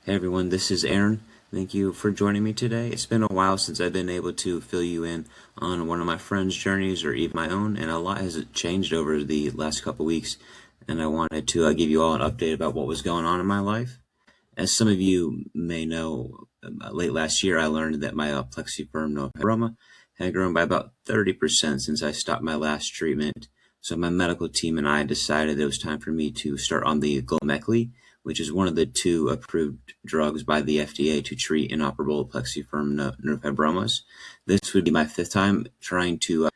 Hey everyone, this is Aaron. Thank you for joining me today. It's been a while since I've been able to fill you in on one of my friends' journeys or even my own, and a lot has changed over the last couple weeks, and I wanted to give you all an update about what was going on in my life. As some of you may know, late last year I learned that my plexiform neurofibroma had grown by about 30% since I stopped my last treatment. So my medical team and I decided it was time for me to start on the Gomekli, which is one of the two approved drugs by the FDA to treat inoperable plexiform neurofibromas. This would be my fifth time trying to,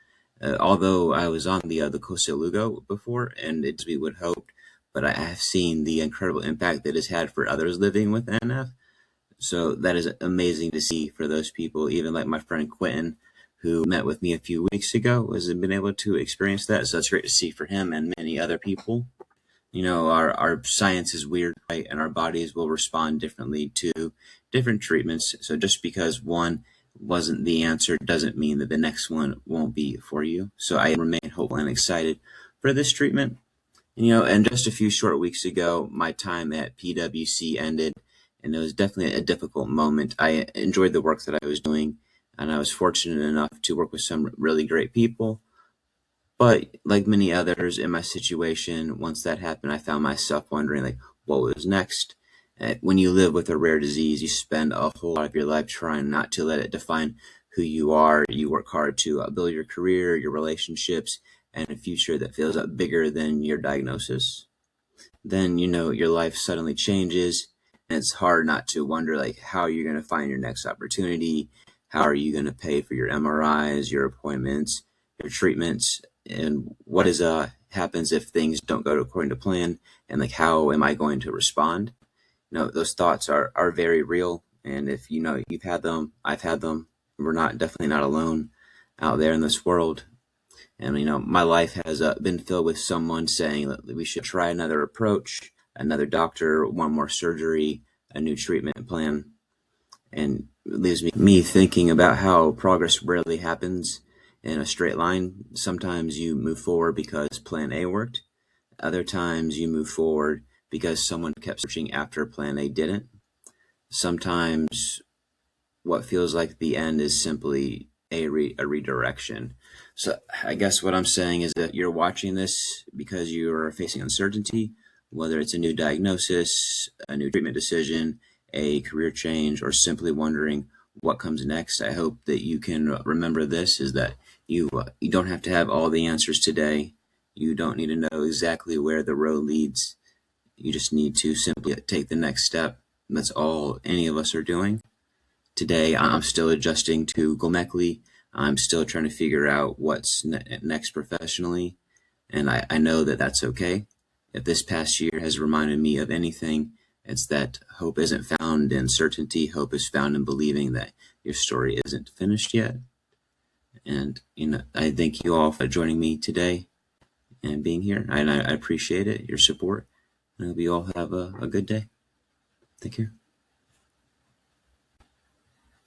although I was on the Koselugo before, and it's we would hope, but I have seen the incredible impact that it's had for others living with NF. So that is amazing to see for those people, even like my friend Quentin, who met with me a few weeks ago, has been able to experience that. So that's great to see for him and many other people. You know, our science is weird, right? And our bodies will respond differently to different treatments. So just because one wasn't the answer doesn't mean that the next one won't be for you. So I remain hopeful and excited for this treatment. And just a few short weeks ago, my time at PwC ended, and it was definitely a difficult moment. I enjoyed the work that I was doing, and I was fortunate enough to work with some really great people. But like many others in my situation, once that happened, I found myself wondering, like, what was next? When you live with a rare disease, you spend a whole lot of your life trying not to let it define who you are. You work hard to build your career, your relationships, and a future that feels bigger than your diagnosis. Then, your life suddenly changes, and it's hard not to wonder, like, how you're going to find your next opportunity. How are you going to pay for your MRIs, your appointments, your treatments, and what happens if things don't go according to plan, and like, how am I going to respond? Those thoughts are very real, and if you've had them, I've had them. We're definitely not alone out there in this world. And my life has been filled with someone saying that we should try another approach, another doctor, one more surgery, a new treatment plan. And it leaves me thinking about how progress rarely happens in a straight line. Sometimes you move forward because plan A worked. Other times you move forward because someone kept searching after plan A didn't. Sometimes what feels like the end is simply a redirection. So I guess what I'm saying is that you're watching this because you're facing uncertainty, whether it's a new diagnosis, a new treatment decision, a career change, or simply wondering what comes next. I hope that you can remember this, is that you don't have to have all the answers today. You don't need to know exactly where the road leads. You just need to simply take the next step. That's all any of us are doing. Today, I'm still adjusting to Gomekli. I'm still trying to figure out what's next professionally, and I know that that's okay. If this past year has reminded me of anything, it's that hope isn't found in certainty. Hope is found in believing that your story isn't finished yet. And, I thank you all for joining me today and being here. And I appreciate it, your support. And I hope you all have a good day. Take care.